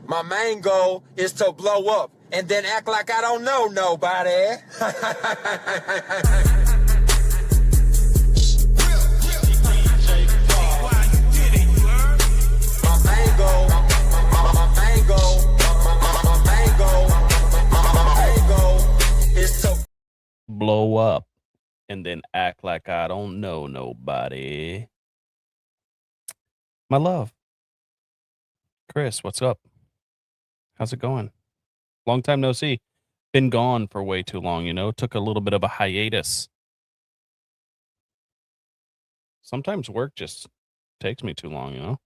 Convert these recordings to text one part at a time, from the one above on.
My main goal is to blow up and then act like I don't know nobody. My main goal, my main goal, my main goal, my main goal is to blow up and then act like I don't know nobody. My love, Chris, what's up? How's it going? Long time no see. Been gone for way too long, you know? Took a little bit of a hiatus. Sometimes work just takes me too long, you know?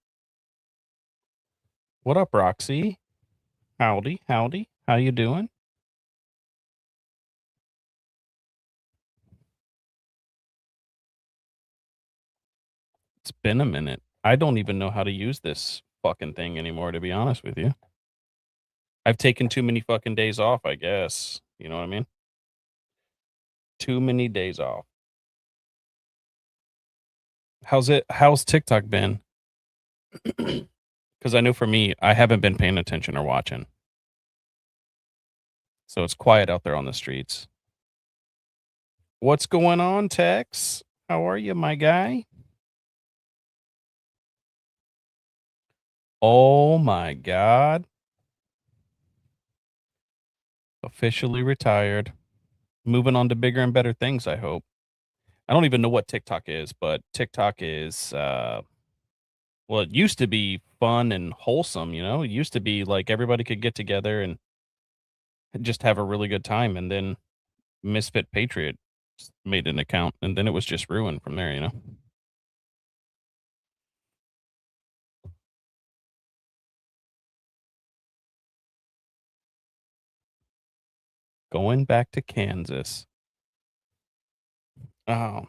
What up, Roxy? Howdy, howdy. How you doing? It's been a minute. I don't even know how to use this fucking thing anymore, to be honest with you. I've taken too many fucking days off, I guess. You know what I mean? Too many days off. How's TikTok been? Because I know for me, I haven't been paying attention or watching. So it's quiet out there on the streets. What's going on, Tex? How are you, my guy? Oh my God. Officially retired. Moving on to bigger and better things, I hope. I don't even know what TikTok is, but TikTok is, well, it used to be fun and wholesome, you know? It used to be like everybody could get together and just have a really good time. And then Misfit Patriot made an account, and then it was just ruined from there, you know? Going back to Kansas. Oh,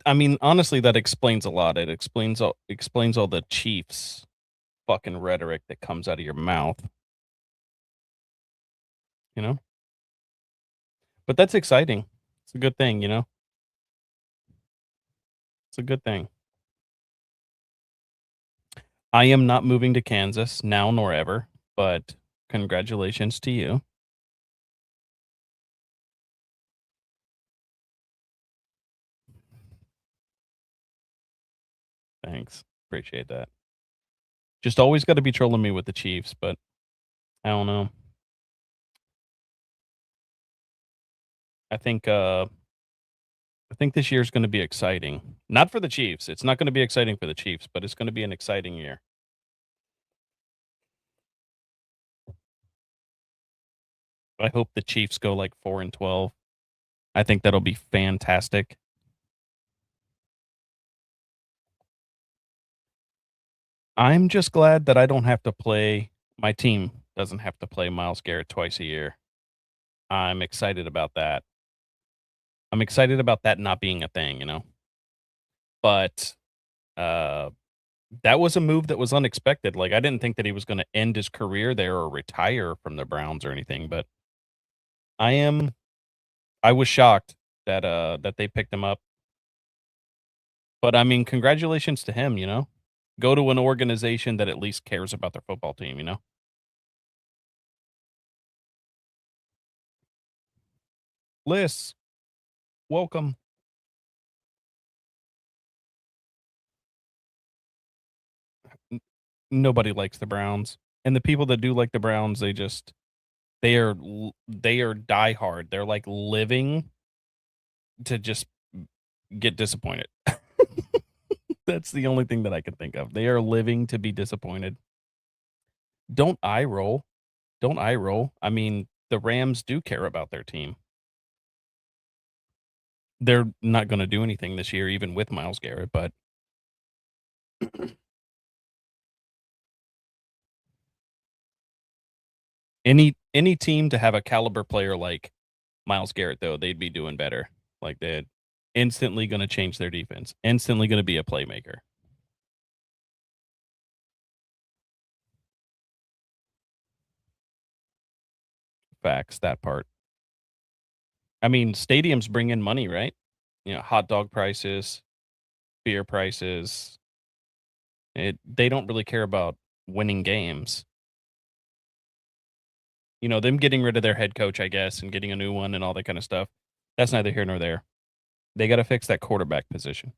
I mean, honestly, that explains a lot. It explains all the Chiefs fucking rhetoric that comes out of your mouth, you know? But that's exciting. It's a good thing, you know? It's a good thing. I am not moving to Kansas now nor ever, but congratulations to you. Thanks. Appreciate that. Just always got to be trolling me with the Chiefs, but I don't know. I think this year's going to be exciting. Not for the Chiefs. It's not going to be exciting for the Chiefs, but it's going to be an exciting year. I hope the Chiefs go like 4-12. I think that'll be fantastic. I'm just glad that I don't have to play my team doesn't have to play Miles Garrett twice a year. I'm excited about that. I'm excited about that not being a thing, you know? But uh that was a move that was unexpected. Like I didn't think that he was going to end his career there or retire from the Browns or anything, but I am I was shocked that they picked him up. But I mean, congratulations to him, you know? Go to an organization that at least cares about their football team, you know? Liz, welcome. N- Nobody likes the Browns. And the people that do like the Browns, they are diehard. They're like living to just get disappointed. That's the only thing that I can think of. They are living to be disappointed. Don't eye roll. Don't eye roll. I mean, the Rams do care about their team. They're not going to do anything this year, even with Miles Garrett, but any team to have a caliber player like Miles Garrett, though, they'd be doing better. Like they're instantly going to change their defense, instantly going to be a playmaker. Facts, that part. I mean, stadiums bring in money, right? You know, hot dog prices, beer prices. They don't really care about winning games. them getting rid of their head coach, I guess, and getting a new one and all that kind of stuff. That's neither here nor there. They got to fix that quarterback position.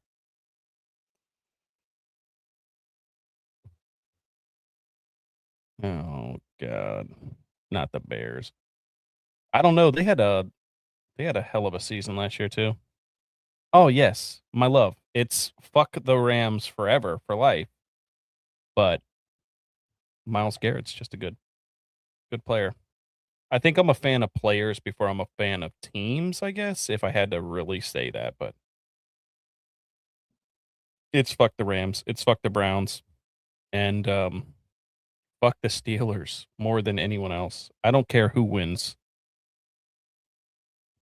Oh God, not the Bears. I don't know. They had a hell of a season last year too. Oh yes, my love. It's fuck the Rams forever for life. But Miles Garrett's just a good player. I think I'm a fan of players before I'm a fan of teams, I guess, if I had to really say that, but it's fuck the Rams, it's fuck the Browns, and, fuck the Steelers more than anyone else. I don't care who wins.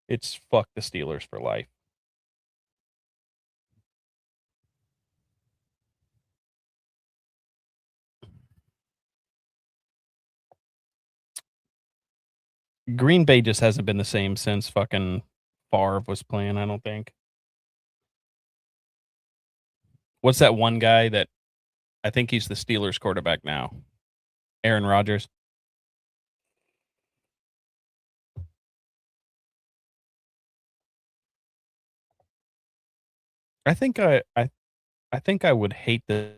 It's fuck the Steelers for life. Green Bay just hasn't been the same since fucking Favre was playing, I don't think. What's that one guy that I think he's the Steelers quarterback now? Aaron Rodgers? I think I think I would hate the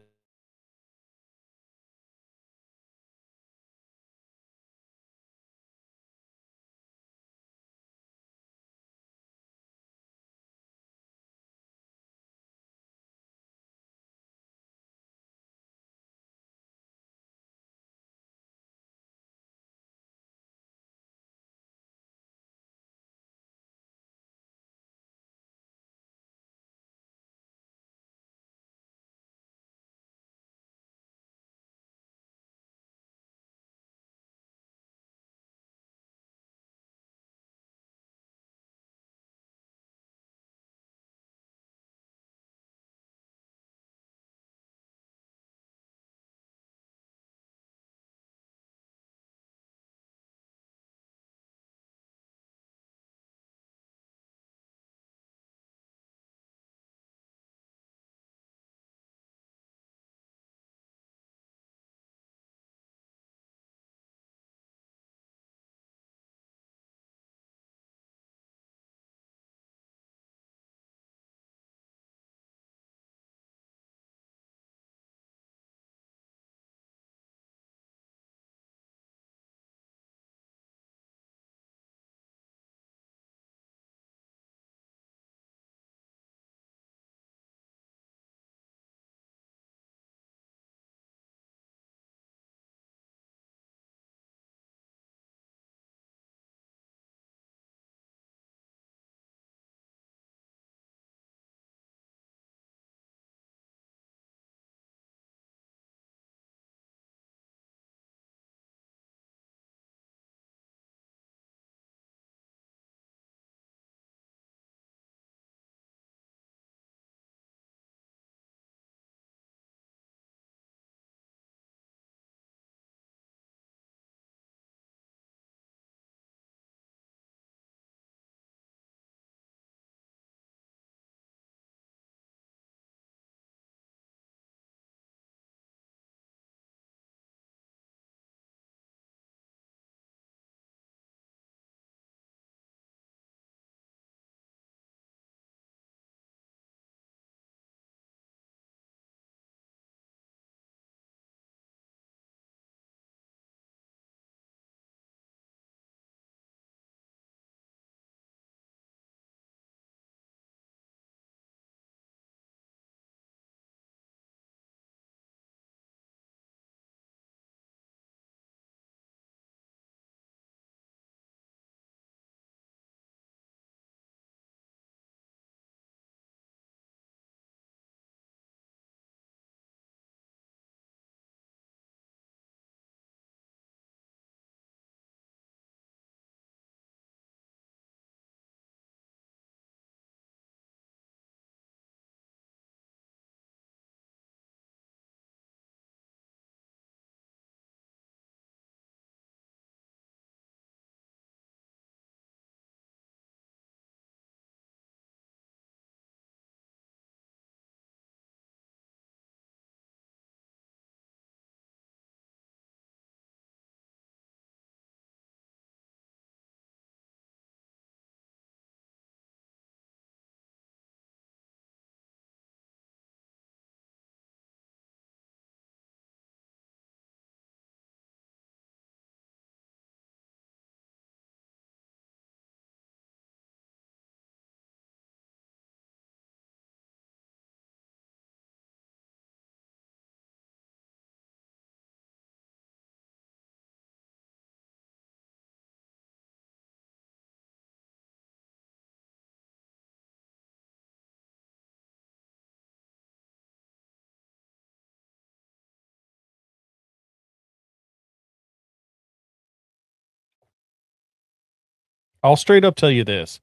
I'll straight up tell you this.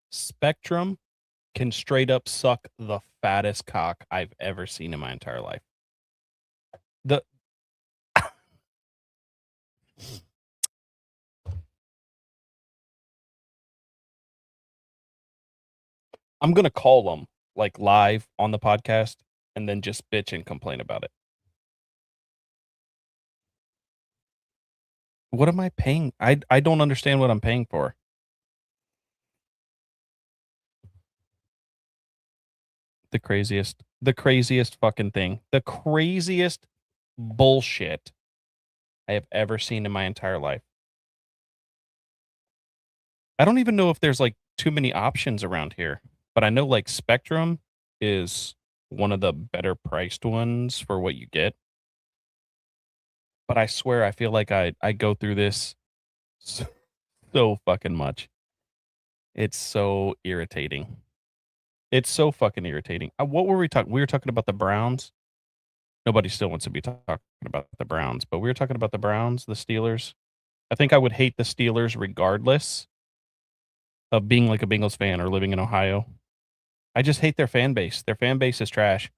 Spectrum can straight up suck the fattest cock I've ever seen in my entire life. The I'm gonna call them like live on the podcast and then just bitch and complain about it. What am I paying? I don't understand what I'm paying for. The craziest fucking thing. The craziest bullshit I have ever seen in my entire life. I don't even know if there's like too many options around here, but I know like Spectrum is one of the better priced ones for what you get. But I swear I feel like I go through this so, so fucking much. It's so irritating. It's so fucking irritating. What were we talking? We were talking about the Browns. Nobody still wants to be talking about the Browns, but we were talking about the Browns, the Steelers. I think I would hate the Steelers regardless of being like a Bengals fan or living in Ohio. I just hate their fan base. Their fan base is trash.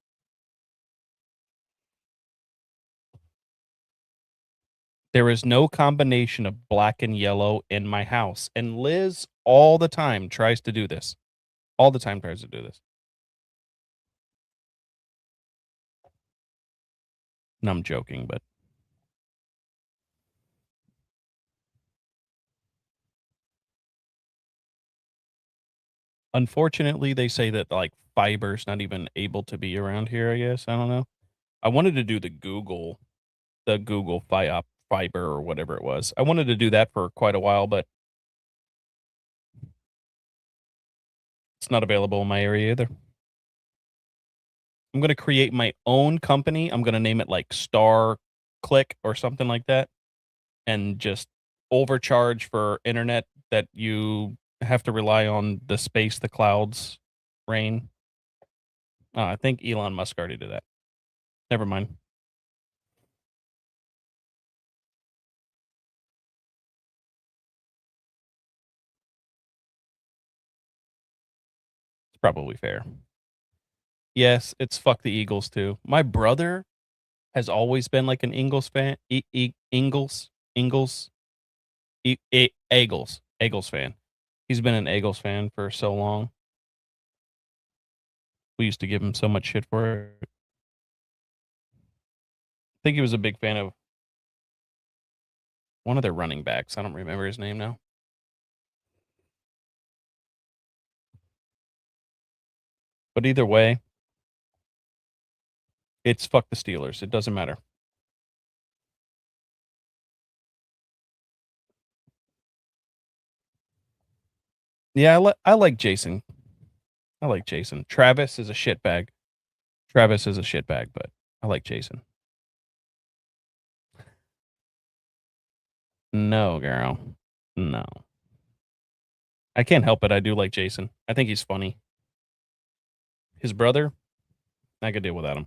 There is no combination of black and yellow in my house. And Liz all the time tries to do this. All the time tries to do this. And I'm joking, but unfortunately, they say that like fiber's not even able to be around here, I guess. I don't know. I wanted to do the Google fiber or whatever it was. I wanted to do that for quite a while, but it's not available in my area either. I'm gonna create my own company. I'm gonna name it like Star Click or something like that, and just overcharge for internet that you have to rely on the space, the clouds, rain. I think Elon Musk already did that. Never mind. It's probably fair. Yes, it's fuck the Eagles too. My brother has always been like an Eagles fan. Eagles fan. He's been an Eagles fan for so long. We used to give him so much shit for it. I think he was a big fan of one of their running backs. I don't remember his name now. But either way, it's fuck the Steelers. It doesn't matter. Yeah, I like Jason. I like Jason. Travis is a shitbag. Travis is a shitbag, but I like Jason. No, girl. No. I can't help it. I do like Jason. I think he's funny. His brother, I could deal without him.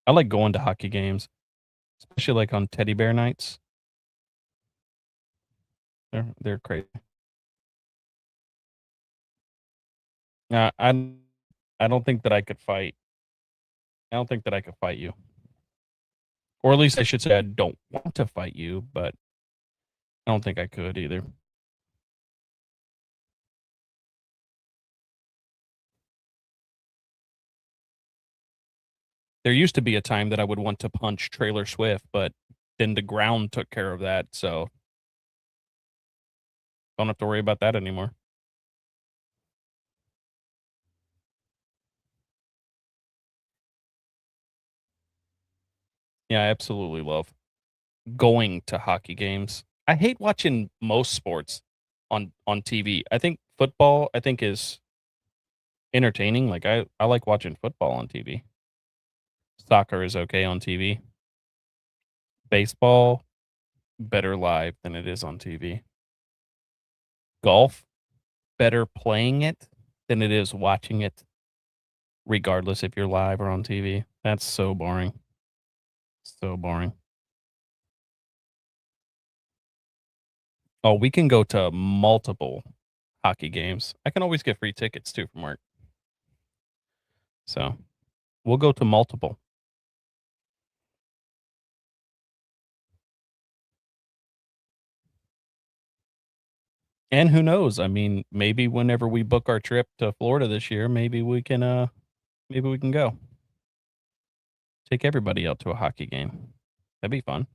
I like going to hockey games, especially like on teddy bear nights. They're crazy. I don't think that I could fight. I don't think that I could fight you. Or at least I should say I don't want to fight you, but I don't think I could either. There used to be a time that I would want to punch Trailer Swift, but then the ground took care of that, so don't have to worry about that anymore. Yeah, I absolutely love going to hockey games. I hate watching most sports on TV. I think football I think is entertaining. Like I like watching football on TV. Soccer is okay on TV. Baseball better live than it is on TV. Golf better playing it than it is watching it regardless if you're live or on TV. That's so boring. So boring. Oh, we can go to multiple hockey games. I can always get free tickets too from work. So we'll go to multiple. And who knows? I mean, maybe whenever we book our trip to Florida this year, maybe we can go. Take everybody out to a hockey game. That'd be fun.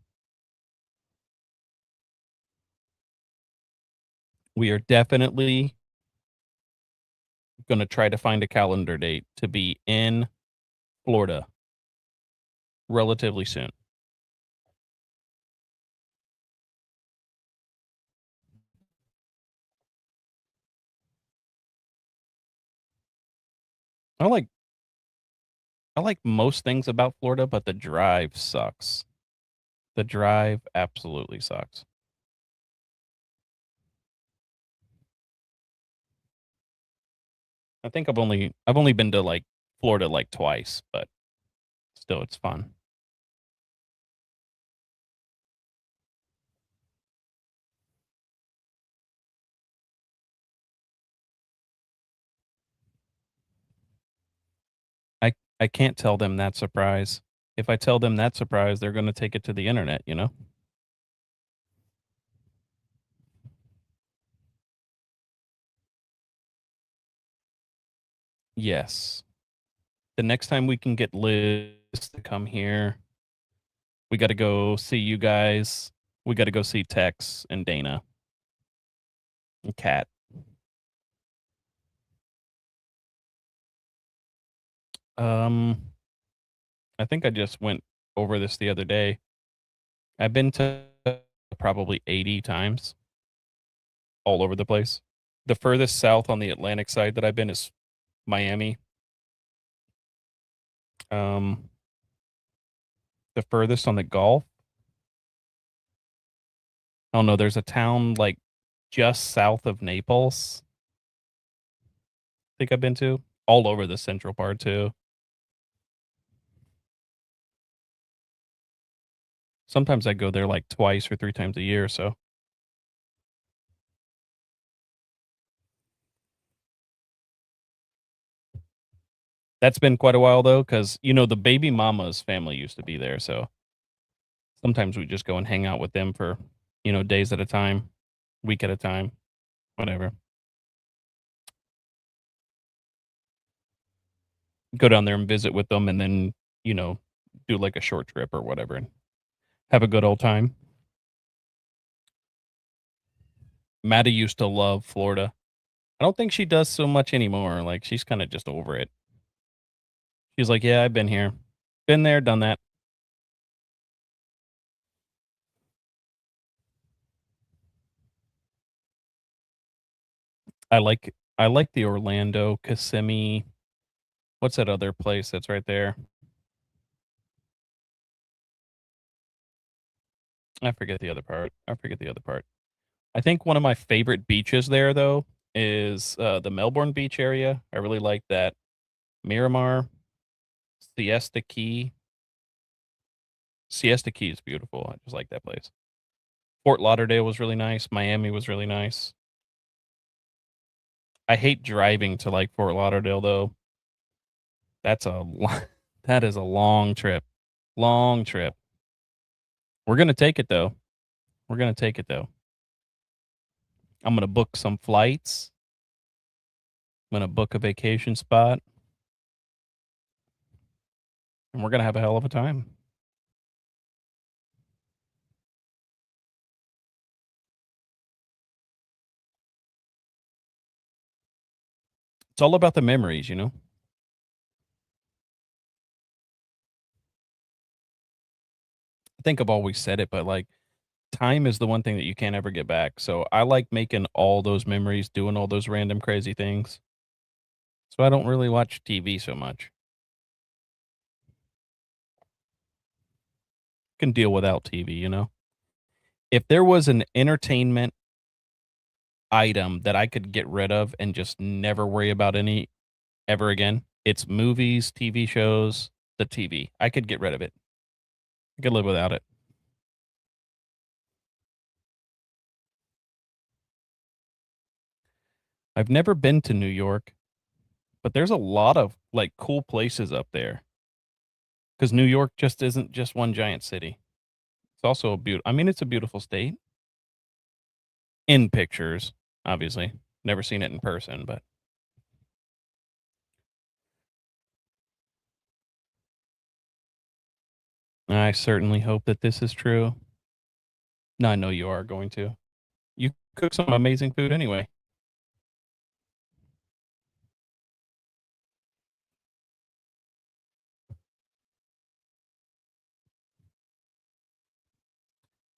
We are definitely going to try to find a calendar date to be in Florida relatively soon. I like I like most things about Florida, but the drive sucks. The drive absolutely sucks. I think I've only been to like Florida like twice, but still it's fun. I I can't tell them that surprise. If I tell them that surprise, they're going to take it to the internet, you know? Yes. The next time we can get Liz to come here, we got to go see you guys. We got to go see Tex and Dana and Kat. Um, I think I just went over this the other day. I've been to probably 80 times all over the place. The furthest south on the Atlantic side that I've been is Miami. Um, the furthest on the Gulf, oh no, there's a town like just south of Naples. I think I've been to all over the central part too. Sometimes I go there like twice or three times a year. So that's been quite a while though, because the baby mama's family used to be there. So sometimes we just go and hang out with them for days at a time, week at a time, whatever. Go down there and visit with them, and then you know do like a short trip or whatever, and have a good old time. Maddie used to love Florida. I don't think she does so much anymore. Like she's kind of just over it. She's like, "Yeah, I've been here, been there, done that." I like the Orlando, Kissimmee. What's that other place that's right there? I forget the other part. I forget the other part. I think one of my favorite beaches there though is the Melbourne beach area. I really like that. Miramar, Siesta Key. Siesta Key is beautiful. I just like that place. Fort Lauderdale was really nice. Miami was really nice. I hate driving to like Fort Lauderdale though. That's that is a long trip. Long trip. We're gonna take it though. We're gonna take it though. I'm gonna book some flights. I'm gonna book a vacation spot, and we're gonna have a hell of a time. It's all about the memories, you know. I think I've always said it, but like time is the one thing that you can't ever get back. So I like making all those memories, doing all those random crazy things. So I don't really watch TV so much. Can deal without TV, you know. If there was an entertainment item that I could get rid of and just never worry about any ever again, it's movies, TV shows, the TV. I could get rid of it. I could live without it. I've never been to New York, but there's a lot of like cool places up there because New York just isn't just one giant city. It's also a I mean, it's a beautiful state in pictures, obviously. Never seen it in person, but I certainly hope that this is true. No, I know you are going to. You cook some amazing food anyway.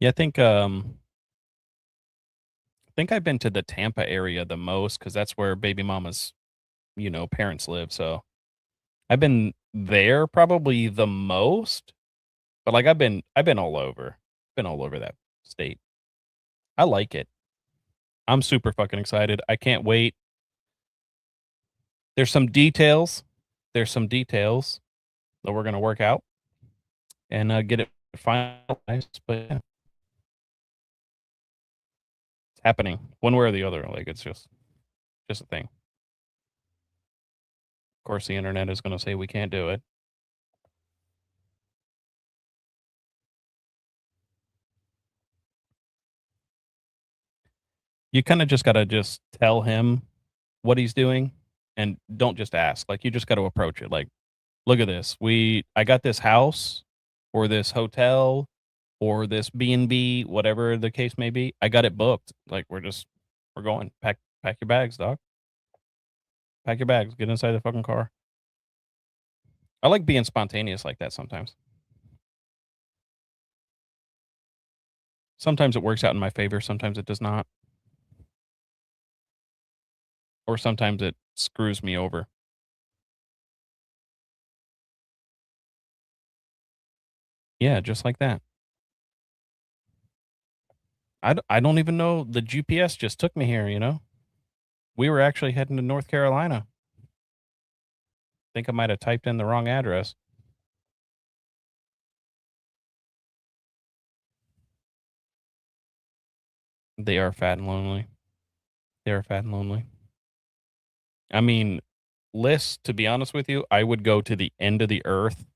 Yeah, I think I've been to the Tampa area the most because that's where baby mama's, parents live. So I've been there probably the most, but like I've been all over. Been all over that state. I like it. I'm super fucking excited. I can't wait. There's some details. There's some details that we're gonna work out and get it finalized. But yeah, it's happening one way or the other. Like it's just a thing. Of course, the internet is gonna say we can't do it. You kind of just gotta just tell him what he's doing and don't just ask. Like you just got to approach it. Like, look at this. I got this house or this hotel or this B&B, whatever the case may be. I got it booked. Like we're going. Pack your bags, dog. Pack your bags. Get inside the fucking car. I like being spontaneous like that sometimes. Sometimes it works out in my favor, sometimes it does not. Or sometimes it screws me over. Yeah, just like that. I don't even know the GPS just took me here, you know? We were actually heading to North Carolina. Think I might have typed in the wrong address. They are fat and lonely. They are fat and lonely. I mean, lists, to be honest with you, I would go to the end of the earth.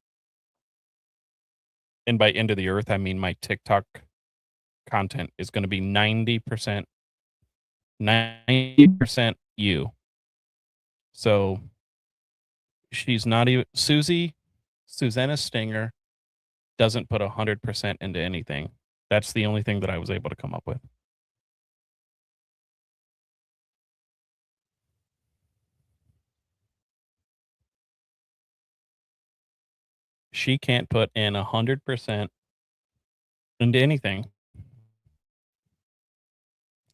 And by end of the earth, I mean my TikTok content is going to be 90% you. So she's not even Susanna Stinger doesn't put 100% into anything. That's the only thing that I was able to come up with. She can't put in 100% into anything.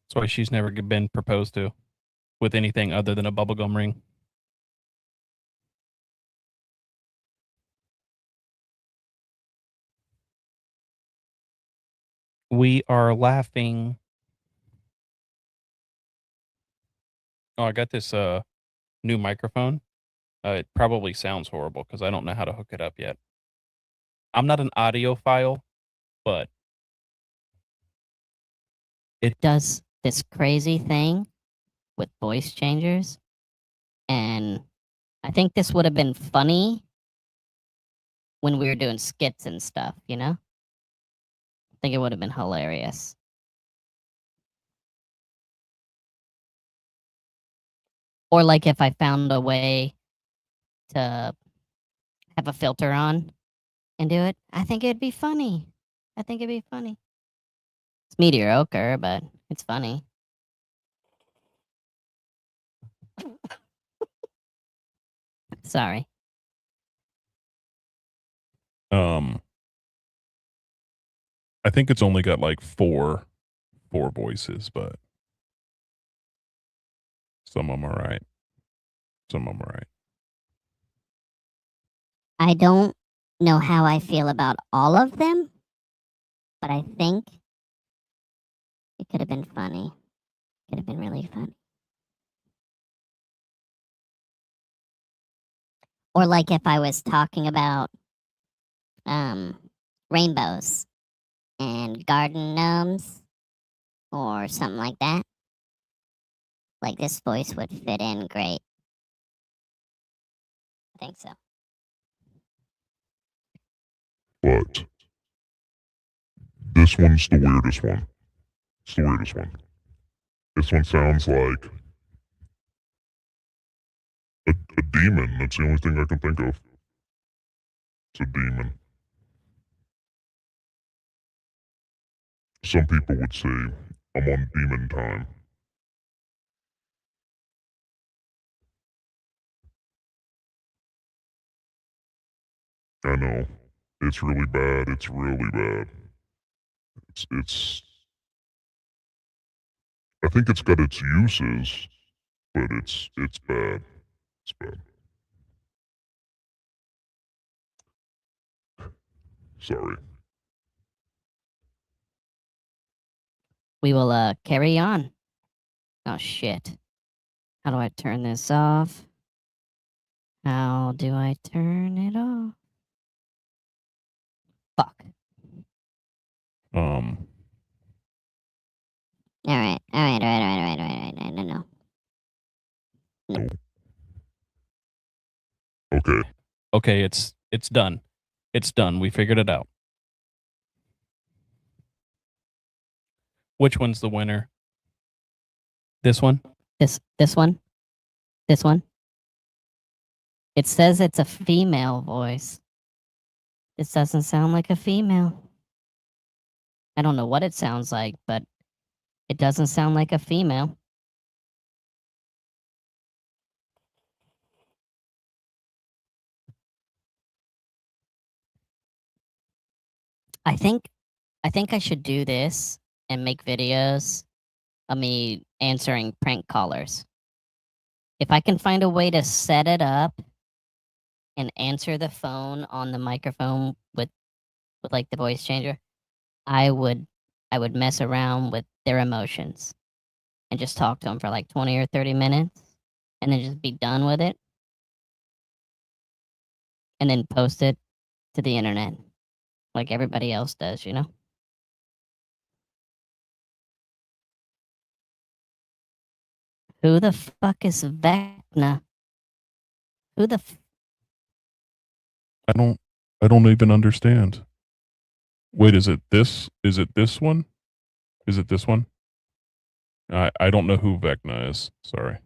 That's why she's never been proposed to with anything other than a bubblegum ring. We are laughing. Oh, I got this new microphone. It probably sounds horrible because I don't know how to hook it up yet. I'm not an audiophile, but It does this crazy thing with voice changers. And I think this would have been funny when we were doing skits and stuff, you know? I think it would have been hilarious. Or like if I found a way to have a filter on and do it, I think it'd be funny. I think it'd be funny. It's mediocre, but it's funny. Sorry. I think it's only got like four voices, but some of them are right. Some of them are right. I don't know how I feel about all of them, but I think it could have been funny. Could have been really funny. Or like if I was talking about rainbows and garden gnomes or something like that. Like this voice would fit in great. I think so. But this one's the weirdest one. It's the weirdest one. This one sounds like a demon. That's the only thing I can think of. It's a demon. Some people would say I'm on demon time. I know. It's really bad. It's really bad. It's I think it's got its uses, but it's bad. It's bad. Sorry. We will carry on. Oh shit. How do I turn this off? How do I turn it off? Fuck. All right. No. Okay. Okay, it's done. It's done. We figured it out. Which one's the winner? This one? This one? This one? It says it's a female voice. This doesn't sound like a female. I don't know what it sounds like, but it doesn't sound like a female. I think I should do this and make videos of me answering prank callers. If I can find a way to set it up and answer the phone on the microphone with like the voice changer, I would mess around with their emotions and just talk to them for like 20 or 30 minutes and then just be done with it and then post it to the internet like everybody else does, you know? Who the fuck is Vecna? Who the I don't even understand. Wait, is it this? Is it this one? Is it this one? I don't know who Vecna is. Sorry.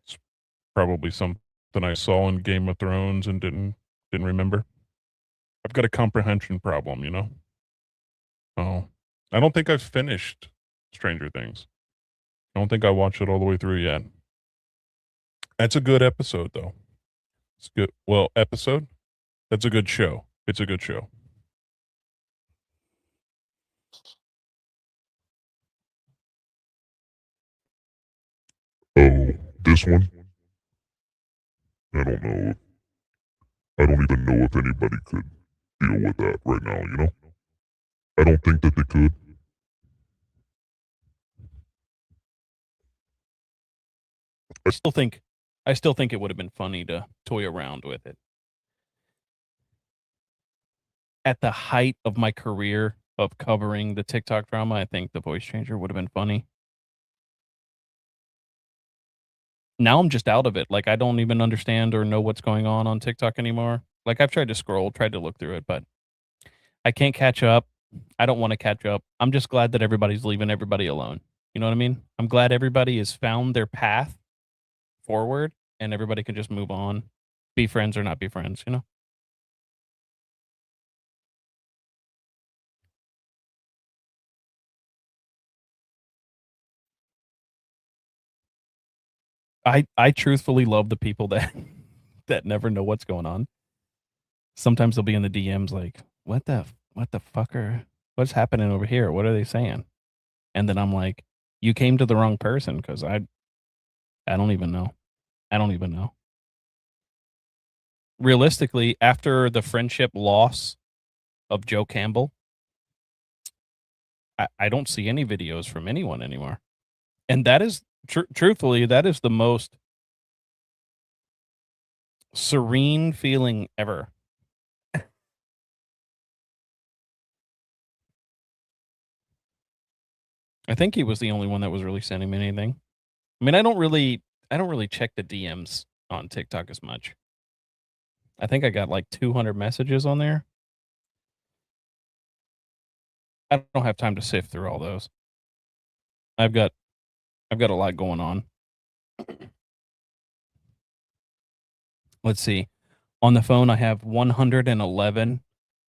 It's probably something I saw in Game of Thrones and didn't remember. I've got a comprehension problem, you know? Oh. I don't think I've finished Stranger Things. I don't think I watched it all the way through yet. That's a good episode, though. It's good. Well, episode? That's a good show. It's a good show. Oh, this one? I don't know. I don't even know if anybody could deal with that right now, you know? I don't think that they could. I still think it would have been funny to toy around with it. At the height of my career of covering the TikTok drama, I think the voice changer would have been funny. Now I'm just out of it. Like I don't even understand or know what's going on TikTok anymore. Like I've tried to scroll, tried to look through it, but I can't catch up. I don't want to catch up. I'm just glad that everybody's leaving everybody alone. You know what I mean? I'm glad everybody has found their path forward and everybody can just move on, be friends or not be friends, you know? I truthfully love the people that that never know what's going on. Sometimes they'll be in the DMs like, what the fuck what's happening over here? What are they saying? And then I'm like, you came to the wrong person because I don't even know. I don't even know. Realistically, after the friendship loss of Joe Campbell, I don't see any videos from anyone anymore. And that is, truthfully, that is the most serene feeling ever. I think he was the only one that was really sending me anything. I mean, I don't really check the DMs on TikTok as much. I think I got like 200 messages on there. I don't have time to sift through all those. I've got a lot going on. Let's see. On the phone, I have 111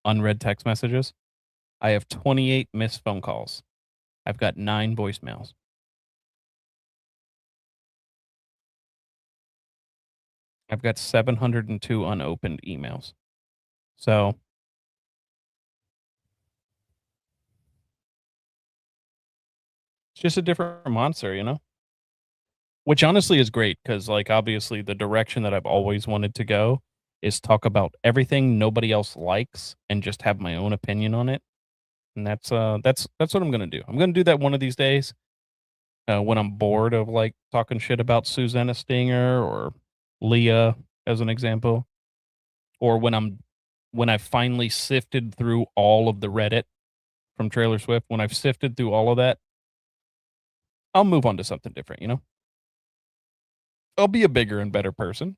unread text messages. I have 28 missed phone calls. I've got 9 voicemails. I've got 702 unopened emails. So it's just a different monster, you know? Which honestly is great because, like, obviously the direction that I've always wanted to go is talk about everything nobody else likes and just have my own opinion on it. And that's what I'm gonna do. I'm gonna do that one of these days when I'm bored of like talking shit about Susanna Stinger or Leah as an example, or when I finally sifted through all of the Reddit from Trailer Swift. When I've sifted through all of that, I'll move on to something different. You know, I'll be a bigger and better person.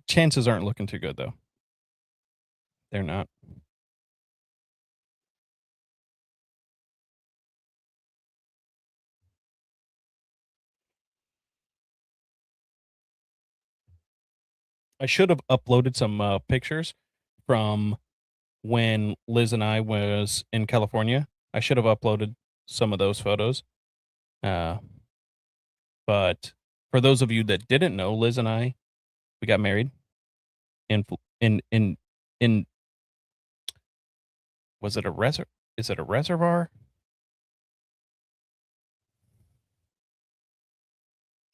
Chances aren't looking too good though. They're not. I should have uploaded some pictures from when Liz and I was in California. I should have uploaded some of those photos. But for those of you that didn't know, Liz and I, we got married in in was it a reservoir? Is it a reservoir?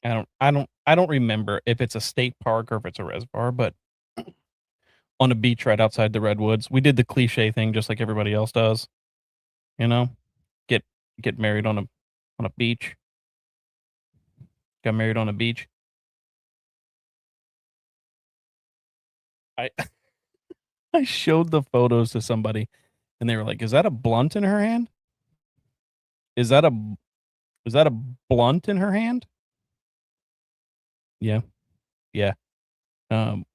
I don't remember if it's a state park or if it's a reservoir, but on a beach right outside the redwoods. We did the cliche thing just like everybody else does. You know? Get get married on a beach. Got married on a beach. I I showed the photos to somebody and they were like, "Is that a blunt in her hand? Is that a blunt in her hand?" Yeah. Yeah.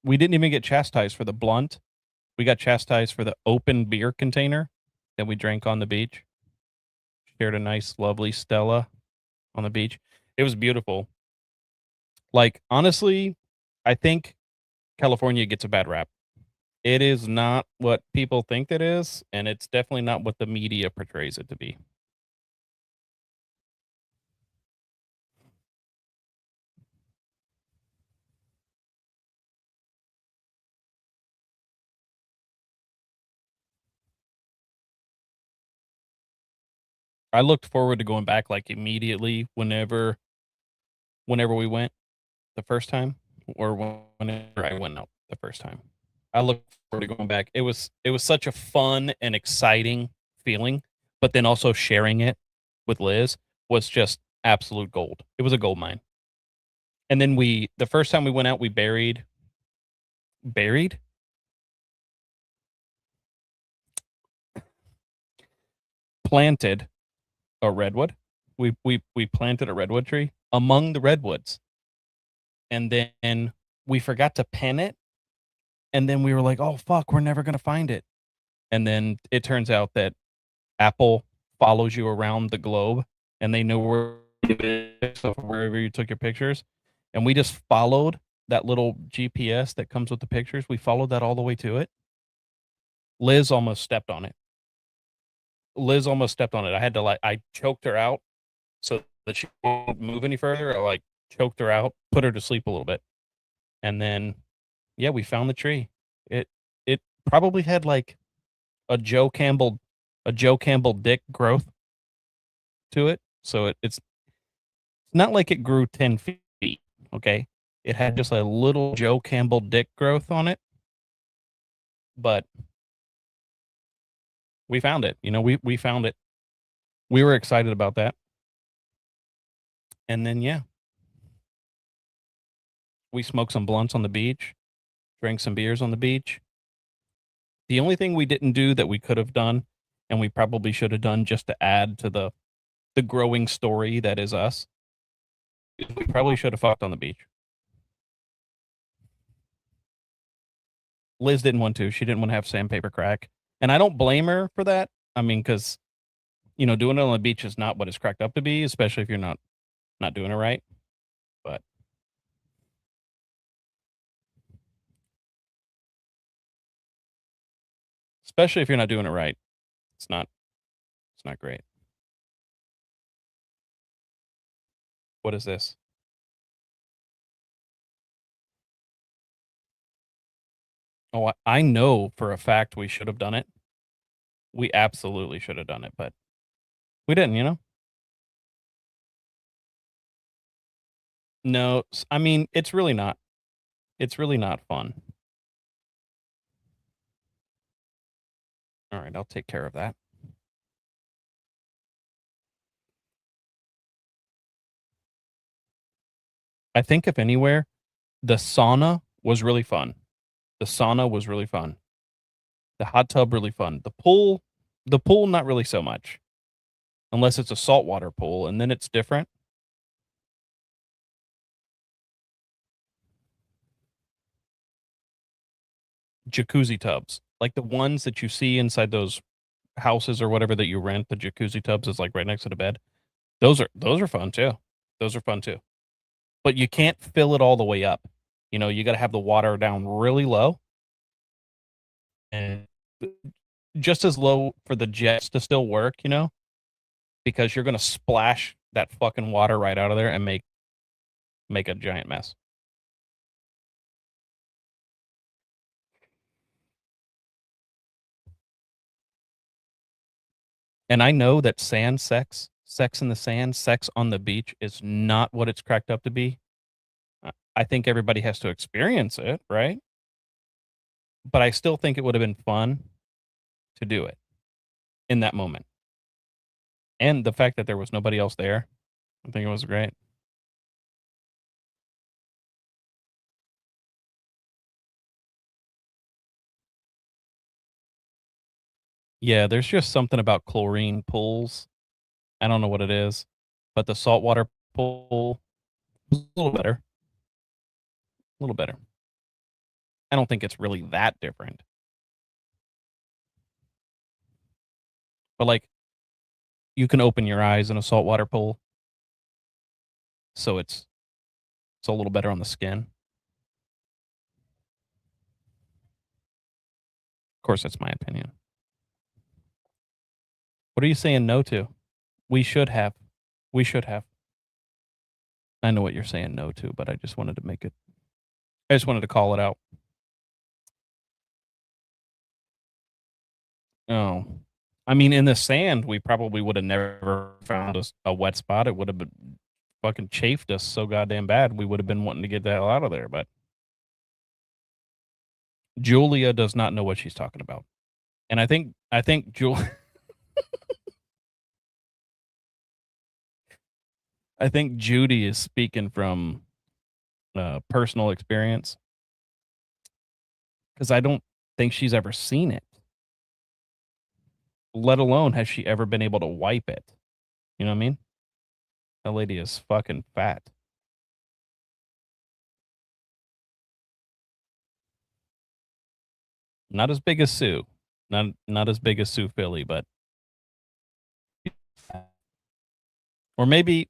We didn't even get chastised for the blunt. We got chastised for the open beer container that we drank on the beach. Shared a nice, lovely Stella on the beach. It was beautiful. Like, honestly, I think California gets a bad rap. It is not what people think it is, and it's definitely not what the media portrays it to be. I looked forward to going back like immediately whenever we went the first time or whenever I went out the first time. I look forward to going back. It was such a fun and exciting feeling, but then also sharing it with Liz was just absolute gold. It was a gold mine. And then the first time we went out, we buried planted a redwood. We planted a redwood tree among the redwoods. And then we forgot to pin it. And then we were like, "Oh fuck, we're never going to find it." And then it turns out that Apple follows you around the globe and they know where you live, so wherever you took your pictures. And we just followed that little GPS that comes with the pictures. We followed that all the way to it. Liz almost stepped on it. I had to I choked her out so that she won't move any further. I like choked her out, put her to sleep a little bit. And then yeah, we found the tree. It probably had like a Joe Campbell dick growth to it. So it's not like it grew 10 feet. Okay. It had just a little Joe Campbell dick growth on it. But we found it. You know, we found it. We were excited about that. And then yeah. We smoked some blunts on the beach, drank some beers on the beach. The only thing we didn't do that we could have done, and we probably should have done just to add to the growing story that is us, is we probably should have fucked on the beach. Liz didn't want to. She didn't want to have sandpaper crack. And I don't blame her for that. I mean, because, you know, doing it on the beach is not what it's cracked up to be, especially if you're not doing it right. But especially if you're not doing it right, it's not great. What is this? Oh, I know for a fact we should have done it. We absolutely should have done it, but we didn't, you know? No, I mean, it's really not. It's really not fun. All right, I'll take care of that. I think if anywhere, the sauna was really fun. The sauna was really fun. The hot tub really fun. The pool, not really so much. Unless it's a saltwater pool, and then it's different. Jacuzzi tubs, like the ones that you see inside those houses or whatever that you rent, the jacuzzi tubs is like right next to the bed. Those are fun too. Those are fun too. But you can't fill it all the way up. You know, you got to have the water down really low. And just as low for the jets to still work, you know, because you're going to splash that fucking water right out of there and make a giant mess. And I know that sand sex in the sand, sex on the beach is not what it's cracked up to be. I think everybody has to experience it, right? But I still think it would have been fun to do it in that moment. And the fact that there was nobody else there, I think it was great. Yeah, there's just something about chlorine pools. I don't know what it is, but the saltwater pool was a little better. A little better. I don't think it's really that different. But like, you can open your eyes in a saltwater pool, so it's a little better on the skin. Of course, that's my opinion. What are you saying no to? We should have. We should have. I know what you're saying no to, but I just wanted to make it. I just wanted to call it out. Oh, I mean, in the sand, we probably would have never found a wet spot. It would have been fucking chafed us so goddamn bad. We would have been wanting to get the hell out of there. But Julia does not know what she's talking about, and I think I think Judy is speaking from personal experience because I don't think she's ever seen it. Let alone has she ever been able to wipe it. You know what I mean? That lady is fucking fat. Not as big as Sue. Not as big as Sue Philly, but or maybe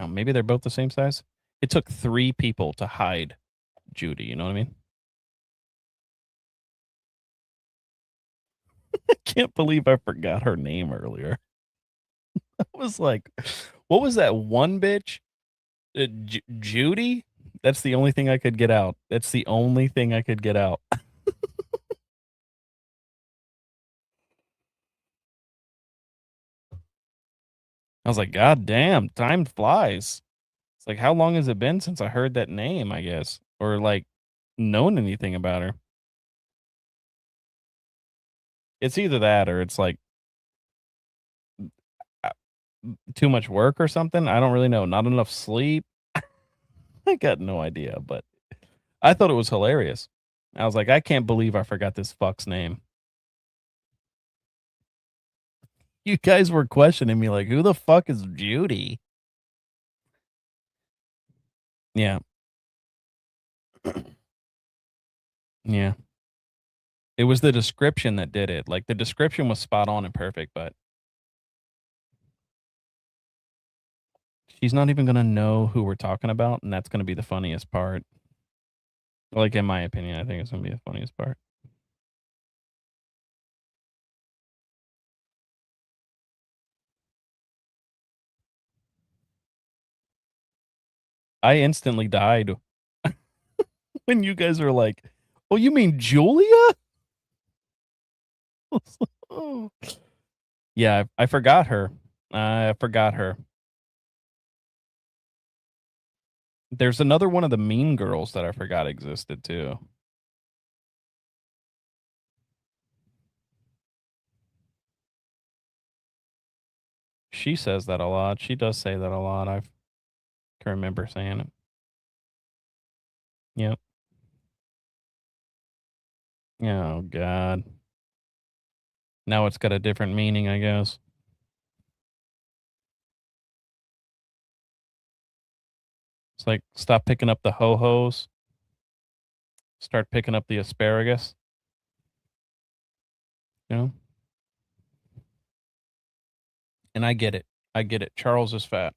maybe they're both the same size. It took 3 people to hide Judy, you know what I mean? I can't believe I forgot her name earlier. I was like, what was that one bitch? Judy? That's the only thing I could get out. That's the only thing I could get out. I was like, God damn, time flies. It's like, how long has it been since I heard that name, I guess? Or like known anything about her? It's either that or it's like too much work or something. I don't really know. Not enough sleep. I got no idea, but I thought it was hilarious. I was like, I can't believe I forgot this fuck's name. You guys were questioning me like, who the fuck is Judy? Yeah. Yeah. It was the description that did it. Like the description was spot on and perfect, but she's not even gonna know who we're talking about, and that's gonna be the funniest part. Like in my opinion, I think it's gonna be the funniest part. I instantly died when you guys were like, "Oh, you mean Julia?" Yeah, I forgot her. I forgot her. There's another one of the Mean Girls that I forgot existed too. She says that a lot. She does say that a lot. I can remember saying it. Yep. Oh God. Now it's got a different meaning, I guess. It's like stop picking up the ho-hos. Start picking up the asparagus. You know? And I get it. I get it. Charles is fat.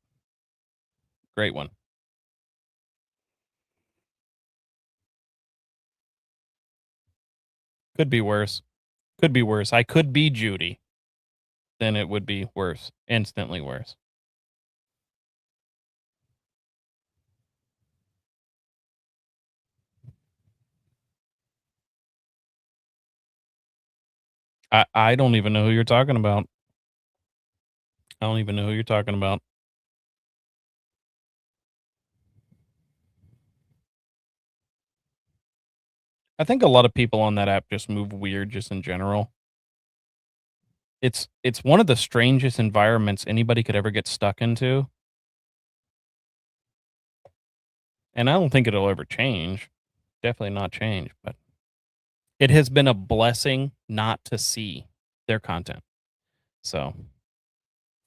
Great one. Could be worse. Could be worse. I could be Judy. Then it would be worse. Instantly worse. I don't even know who you're talking about. I don't even know who you're talking about. I think a lot of people on that app just move weird just in general. It's one of the strangest environments anybody could ever get stuck into. And I don't think it'll ever change. Definitely not change, but it has been a blessing not to see their content. So,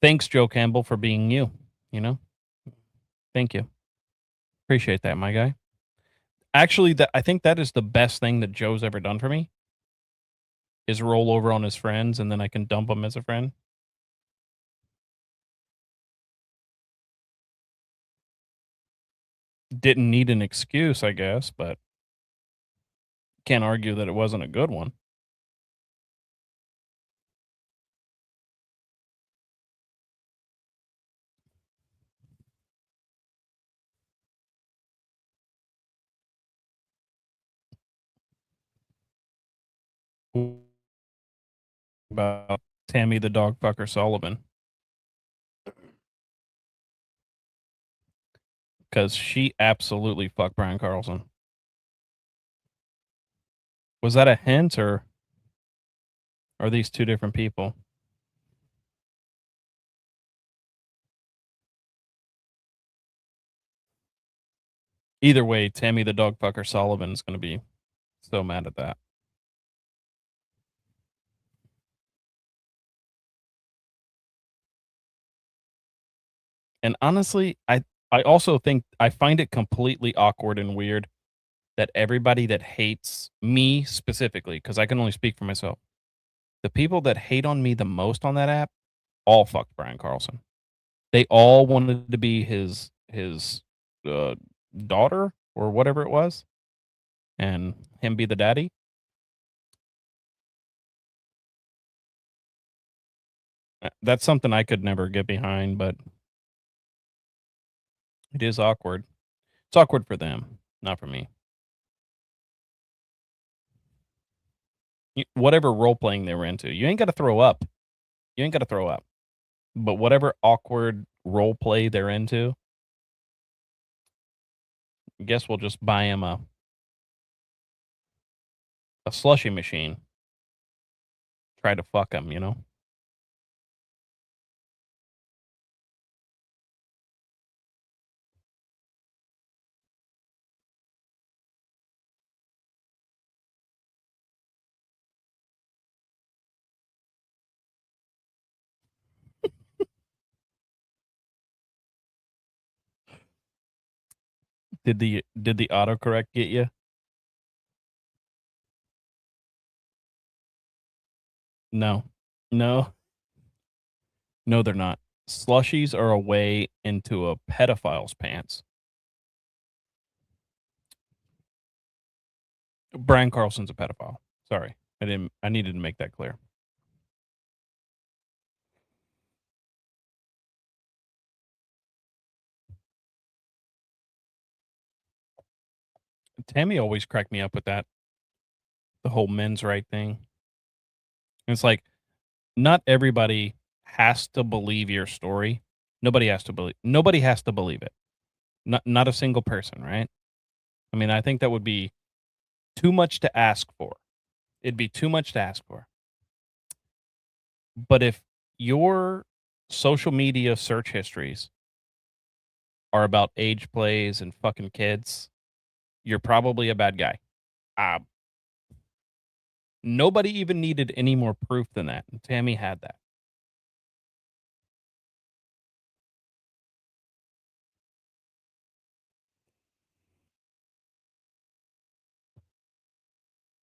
thanks Joe Campbell for being you, you know? Thank you. Appreciate that, my guy. Actually, that I think that is the best thing that Joe's ever done for me. Is roll over on his friends and then I can dump him as a friend. Didn't need an excuse, I guess, but can't argue that it wasn't a good one. About Tammy the dog fucker Sullivan. Because she absolutely fucked Brian Carlson. Was that a hint or are these two different people? Either way, Tammy the dog fucker Sullivan is going to be so mad at that. And honestly, I also think I find it completely awkward and weird that everybody that hates me specifically, because I can only speak for myself, the people that hate on me the most on that app all fucked Brian Carlson. They all wanted to be his uh, daughter or whatever it was, and him be the daddy. That's something I could never get behind, but it is awkward. It's awkward for them, not for me. Whatever role playing they were into, you ain't got to throw up. You ain't got to throw up. But whatever awkward role play they're into, I guess we'll just buy him a slushy machine. Try to fuck him, you know? Did the autocorrect get you? No. No. No, they're not. Slushies are a way into a pedophile's pants. Brian Carlson's a pedophile. Sorry. I needed to make that clear. Tammy always cracked me up with that. The whole men's right thing. It's like, not everybody has to believe your story. Nobody has to believe it. Not a single person, right? I mean, I think that would be too much to ask for. It'd be too much to ask for. But if your social media search histories are about age plays and fucking kids, you're probably a bad guy. Nobody even needed any more proof than that. And Tammy had that.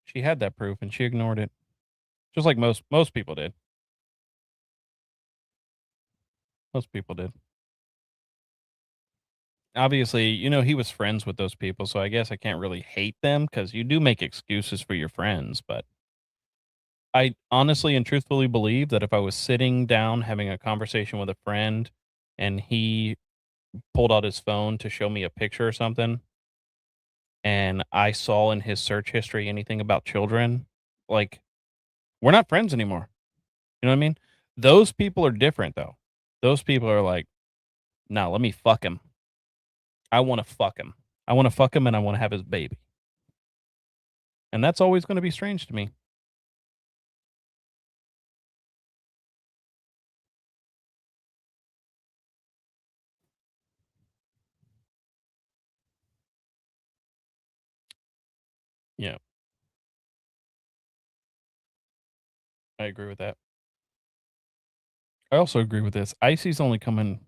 She had that proof and she ignored it. Just like most people did. Most people did. Obviously, he was friends with those people, so I guess I can't really hate them because you do make excuses for your friends. But I honestly and truthfully believe that if I was sitting down having a conversation with a friend and he pulled out his phone to show me a picture or something, and I saw in his search history anything about children, like, we're not friends anymore. You know what I mean? Those people are different, though. Those people are like, nah, let me fuck him. I want to fuck him. I want to fuck him and I want to have his baby. And that's always going to be strange to me. Yeah. I agree with that. I also agree with this. Icy's only come in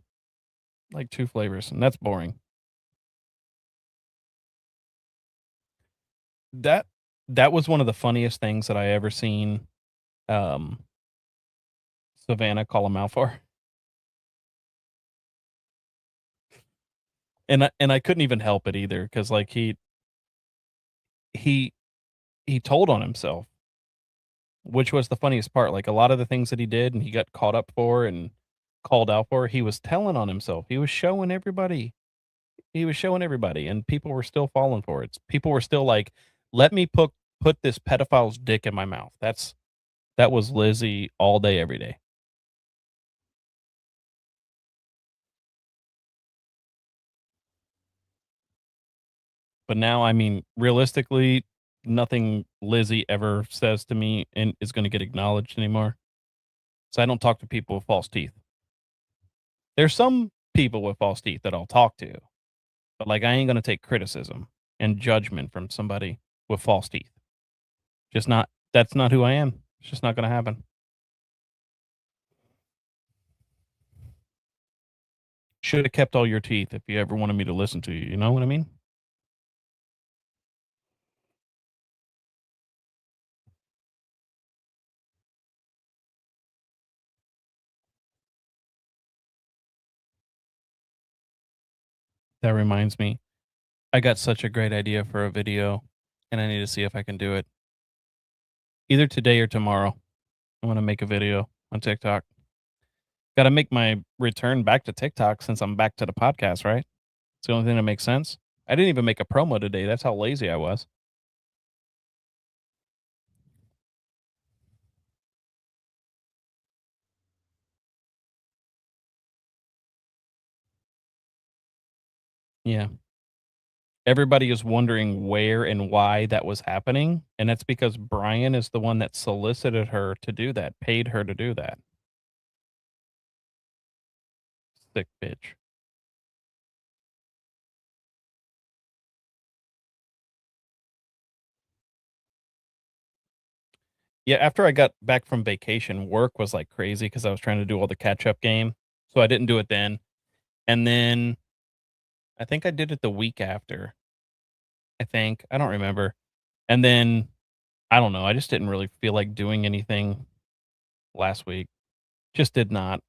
like 2 flavors, and that's boring. That was one of the funniest things that I ever seen Savannah call him out for. And I couldn't even help it either because like he told on himself, which was the funniest part. Like a lot of the things that he did and he got caught up for and called out for, he was telling on himself. He was showing everybody. And people were still falling for it. People were still like, let me put this pedophile's dick in my mouth. That was Lizzie all day, every day. But now, I mean, realistically, nothing Lizzie ever says to me and is going to get acknowledged anymore. So I don't talk to people with false teeth. There's some people with false teeth that I'll talk to, but like I ain't going to take criticism and judgment from somebody with false teeth. That's not who I am. It's just not going to happen. Should have kept all your teeth if you ever wanted me to listen to you. You know what I mean? That reminds me, I got such a great idea for a video, and I need to see if I can do it. Either today or tomorrow, I'm going to make a video on TikTok. Got to make my return back to TikTok since I'm back to the podcast, right? It's the only thing that makes sense. I didn't even make a promo today. That's how lazy I was. Yeah. Everybody is wondering where and why that was happening. And that's because Brian is the one that solicited her to do that, paid her to do that. Sick bitch. Yeah, after I got back from vacation, work was like crazy because I was trying to do all the catch up game. So I didn't do it then. And then I think I did it the week after. I think. I don't remember. And then I don't know. I just didn't really feel like doing anything last week. Just did not.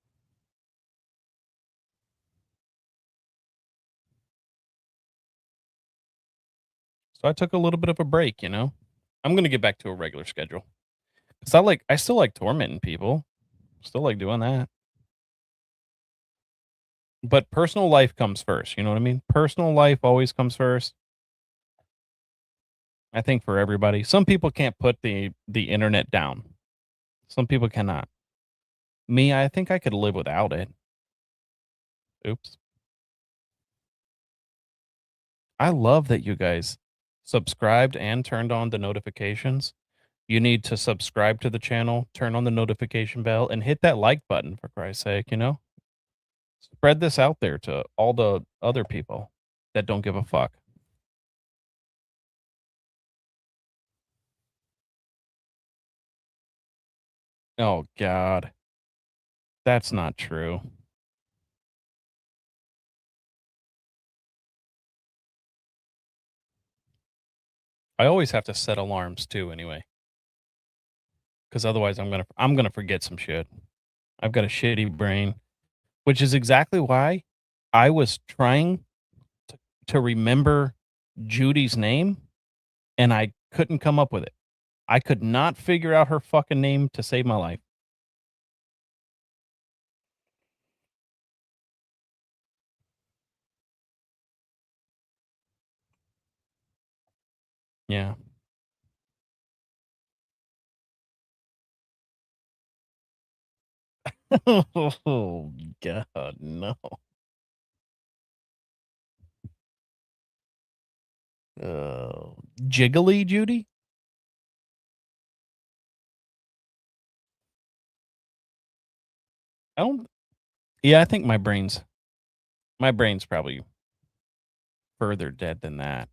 So I took a little bit of a break, you know. I'm gonna get back to a regular schedule. Cause I still like tormenting people. Still like doing that. But personal life comes first, you know what I mean? Personal life always comes first. I think for everybody. Some people can't put the internet down. Some people cannot. Me, I think I could live without it. Oops. I love that you guys subscribed and turned on the notifications. You need to subscribe to the channel, turn on the notification bell, and hit that like button for Christ's sake, you know? Spread this out there to all the other people that don't give a fuck. Oh God. That's not true. I always have to set alarms too anyway. Cuz otherwise I'm going to forget some shit. I've got a shitty brain, which is exactly why I was trying to remember Judy's name and I couldn't come up with it. I could not figure out her fucking name to save my life. Yeah. Oh God, no. Jiggly Judy? I don't. Yeah, I think my brain's probably further dead than that.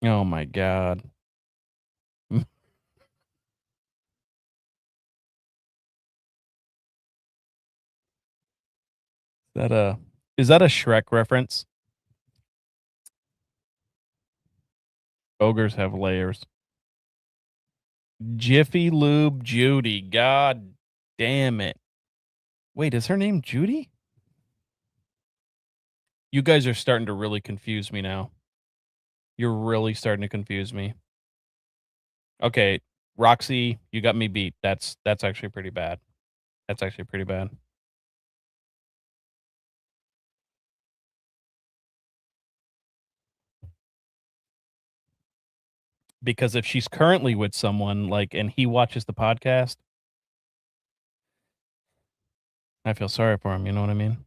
Oh my God. That is that a Shrek reference? Ogres have layers. Jiffy Lube Judy. God damn it. Wait, is her name Judy? You guys are starting to really confuse me now. You're really starting to confuse me. Okay, Roxy, you got me beat. That's actually pretty bad. That's actually pretty bad. Because if she's currently with someone like and he watches the podcast, I feel sorry for him, you know what I mean?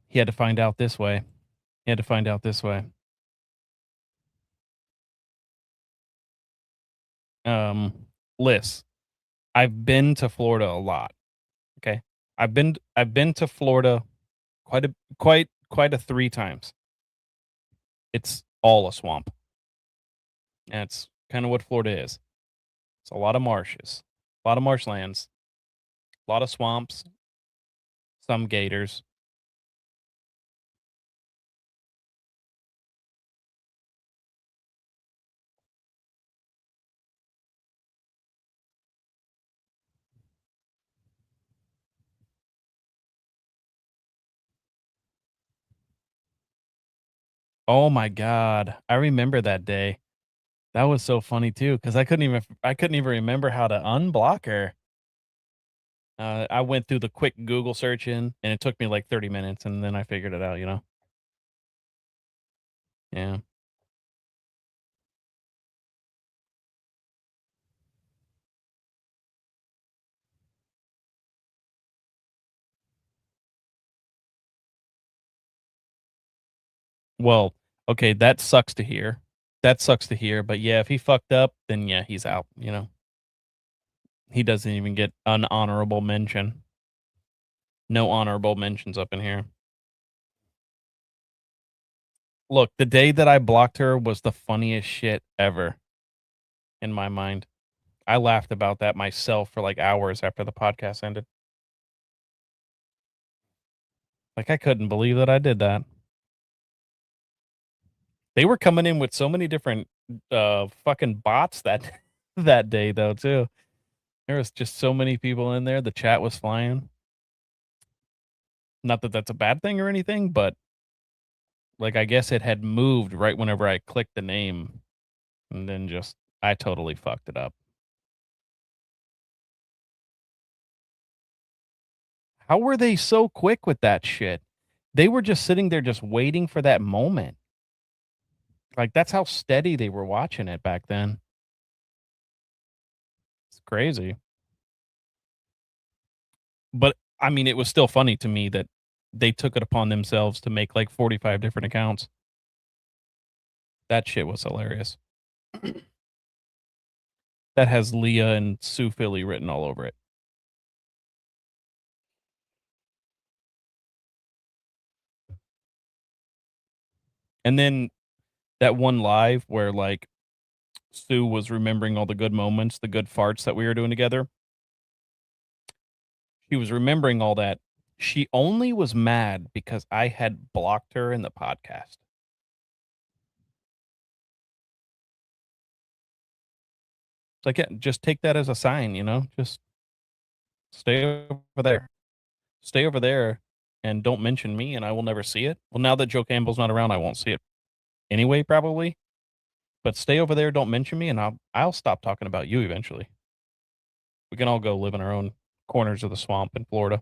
He had to find out this way. He had to find out this way. Liz, I've been to Florida a lot. Okay? I've been to Florida quite a 3 times. It's all a swamp. And it's kind of what Florida is. It's a lot of marshes, a lot of marshlands, a lot of swamps, some gators. Oh my God. I remember that day. That was so funny too, because I couldn't even remember how to unblock her. I went through the quick Google searching, and it took me like 30 minutes, and then I figured it out, you know? Yeah. Well, okay, that sucks to hear. That sucks to hear, but yeah, if he fucked up, then yeah, he's out, you know? He doesn't even get an honorable mention. No honorable mentions up in here. Look, the day that I blocked her was the funniest shit ever. in my mind. I laughed about that myself for like hours after the podcast ended. Like I couldn't believe that I did that. They were coming in with so many different fucking bots that that day though too. There was just so many people in there. The chat was flying. Not that that's a bad thing or anything, but like I guess it had moved right whenever I clicked the name, and then just I totally fucked it up. How were they so quick with that shit? They were just sitting there just waiting for that moment. Like that's how steady they were watching it back then. It's crazy. But I mean, it was still funny to me that they took it upon themselves to make like 45 different accounts. That shit was hilarious. That has Leah and Sue Philly written all over it. And then that one live where like Sue was remembering all the good moments, the good farts that we were doing together. She was remembering all that. She only was mad because I had blocked her in the podcast. It's like, yeah, just take that as a sign, you know? Just stay over there. Stay over there and don't mention me and I will never see it. Well, now that Joe Campbell's not around, I won't see it anyway, probably. But stay over there, don't mention me, and I'll stop talking about you eventually. We can all go live in our own corners of the swamp in Florida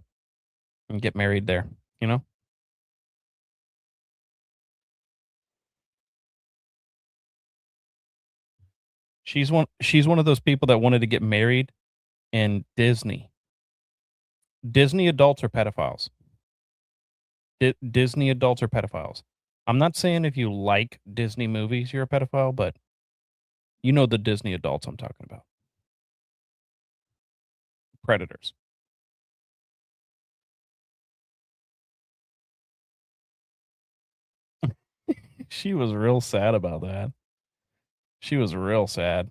and get married there, you know? She's one of those people that wanted to get married in Disney. Disney adults are pedophiles. Disney adults are pedophiles. I'm not saying if you like Disney movies you're a pedophile, but you know the Disney adults I'm talking about. Predators. She was real sad about that. She was real sad.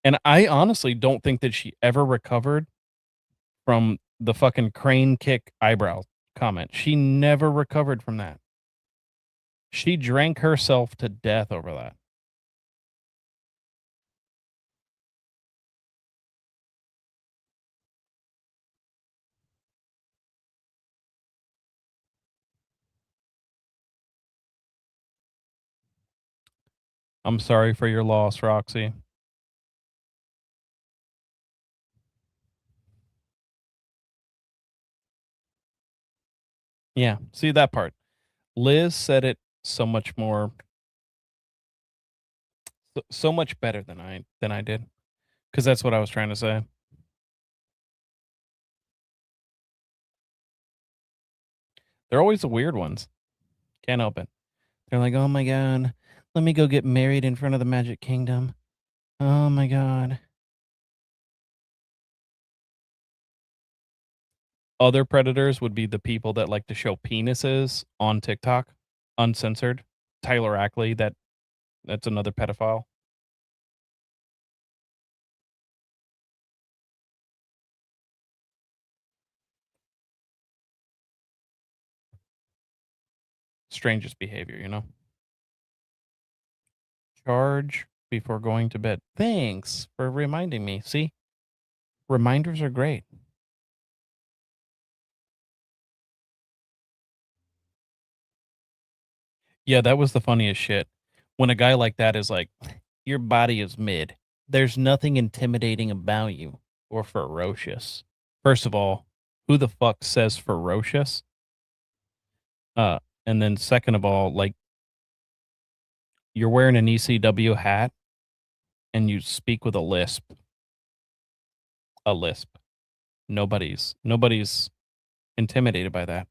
And I honestly don't think that she ever recovered from the fucking crane kick eyebrow comment. She never recovered from that. She drank herself to death over that. I'm sorry for your loss, Roxy. Yeah, see that part. Liz said it so much more so much better than I did. Cuz that's what I was trying to say. They're always the weird ones. Can't help it. They're like, "Oh my god, let me go get married in front of the Magic Kingdom." Oh my god. Other predators would be the people that like to show penises on TikTok, uncensored. Tyler Ackley, that's another pedophile. Strangest behavior, you know? Charge before going to bed. Thanks for reminding me. See? Reminders are great. Yeah, that was the funniest shit. When a guy like that is like, your body is mid. There's nothing intimidating about you or ferocious. First of all, who the fuck says ferocious? And then second of all, like you're wearing an ECW hat and you speak with a lisp. A lisp. Nobody's intimidated by that.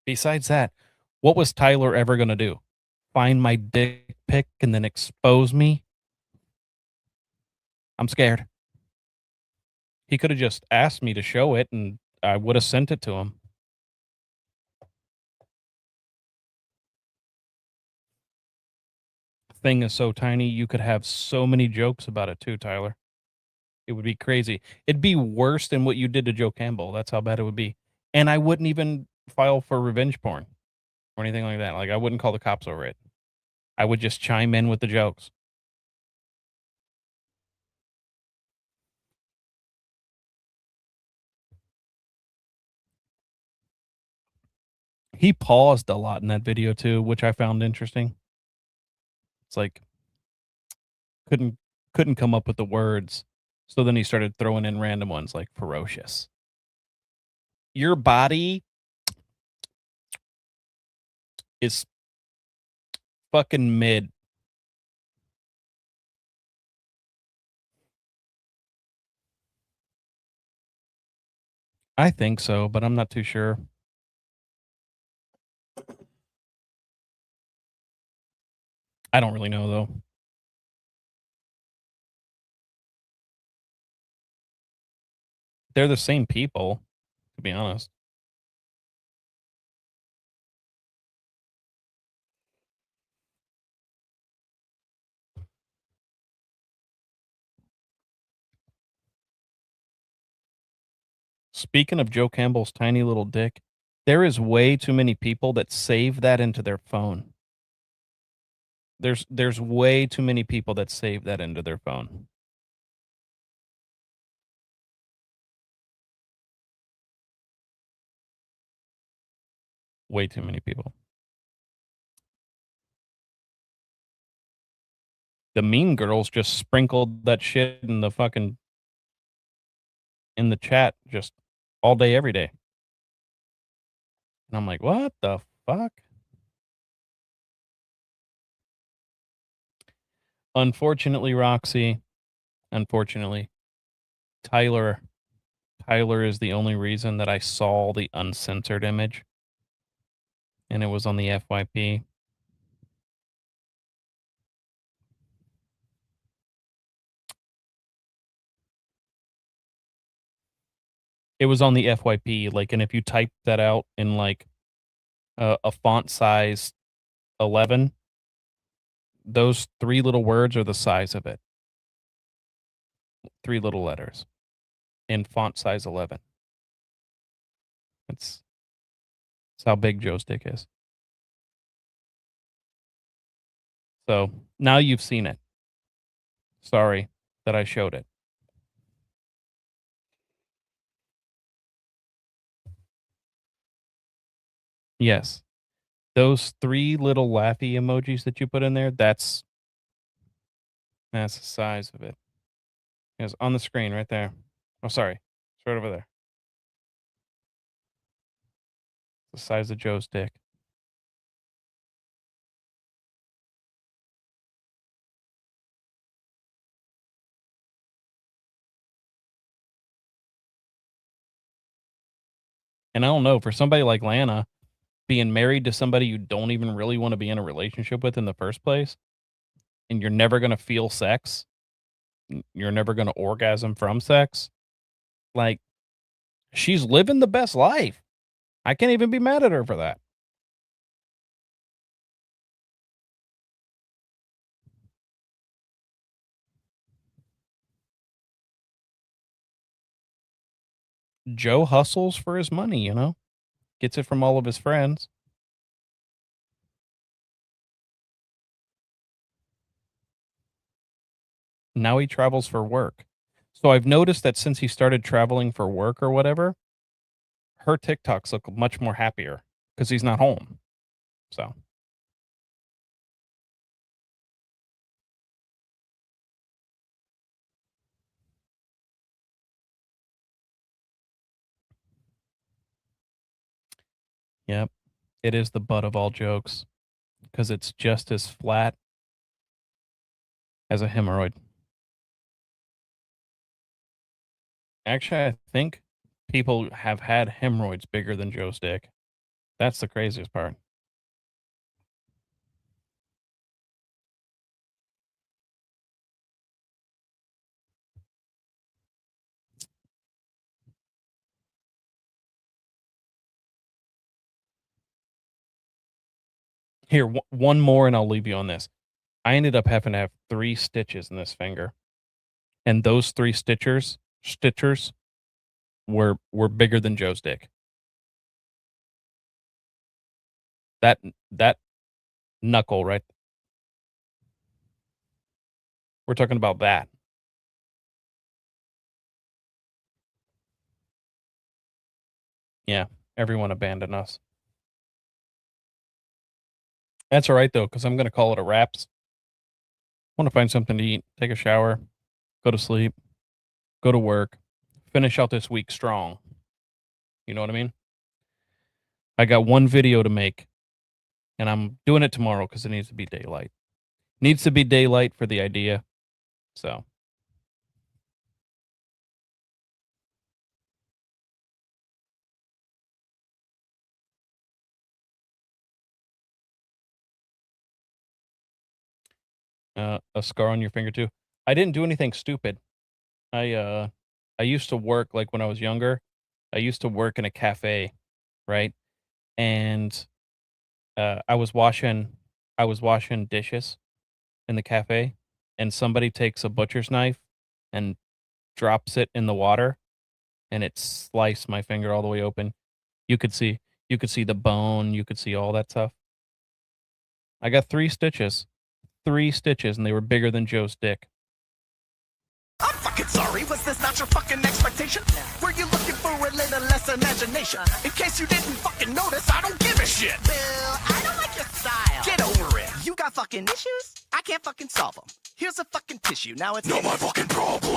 Besides that, what was Tyler ever going to do? Find my dick pic and then expose me? I'm scared. He could have just asked me to show it and I would have sent it to him. thing is so tiny, you could have so many jokes about it too, Tyler. It would be crazy. It'd be worse than what you did to Joe Campbell. That's how bad it would be. And I wouldn't even file for revenge porn or anything like that. Like, I wouldn't call the cops over it. I would just chime in with the jokes. He paused a lot in that video too, which I found interesting. It's like couldn't come up with the words. So then he started throwing in random ones like ferocious. Your body is fucking mid. I think so, but I'm not too sure. I don't really know though. They're the same people, to be honest. Speaking of Joe Campbell's tiny little dick, there is way too many people that save that into their phone. There's way too many people that save that into their phone. Way too many people. The Mean Girls just sprinkled that shit in the fucking in the chat just all day, every day. And I'm like, what the fuck? Unfortunately, Roxy, unfortunately, Tyler is the only reason that I saw the uncensored image. And it was on the FYP. It was on the FYP, like, and if you type that out in like a font size 11, those 3 little words are the size of it. 3 little letters in font size 11. That's how big Joe's dick is. So now you've seen it. Sorry that I showed it. Yes. Those 3 little laughy emojis that you put in there, that's the size of it. It's on the screen right there. Oh, sorry. It's right over there. The size of Joe's dick. And I don't know, for somebody like Lana, being married to somebody you don't even really want to be in a relationship with in the first place, and you're never going to feel sex, you're never going to orgasm from sex, like, she's living the best life. I can't even be mad at her for that. Joe hustles for his money, you know? Gets it from all of his friends. Now he travels for work. So I've noticed that since he started traveling for work or whatever, her TikToks look much more happier because he's not home. So yep, it is the butt of all jokes because it's just as flat as a hemorrhoid. Actually, I think people have had hemorrhoids bigger than Joe's dick. That's the craziest part. Here, one more and I'll leave you on this. I ended up having to have 3 stitches in this finger. And those 3 stitchers were bigger than Joe's dick. That knuckle, right? We're talking about that. Yeah, everyone abandoned us. That's all right, though, because I'm going to call it a wraps. Want to find something to eat, take a shower, go to sleep, go to work, finish out this week strong. You know what I mean? I got one video to make, and I'm doing it tomorrow because it needs to be daylight. Needs to be daylight for the idea. So. A scar on your finger too. I didn't do anything stupid. I used to work, like when I was younger, I used to work in a cafe, right? And I was washing dishes in the cafe, and somebody takes a butcher's knife and drops it in the water, and it sliced my finger all the way open. You could see the bone, you could see all that stuff. I got 3 stitches. 3 stitches, and they were bigger than Joe's dick. I'm fucking sorry, was this not your fucking expectation? Were you looking for a little less imagination? In case you didn't fucking notice, I don't give a shit. Bill, I don't like your style. Get over it. You got fucking issues? I can't fucking solve them. Here's a fucking tissue, now it's not my fucking problem.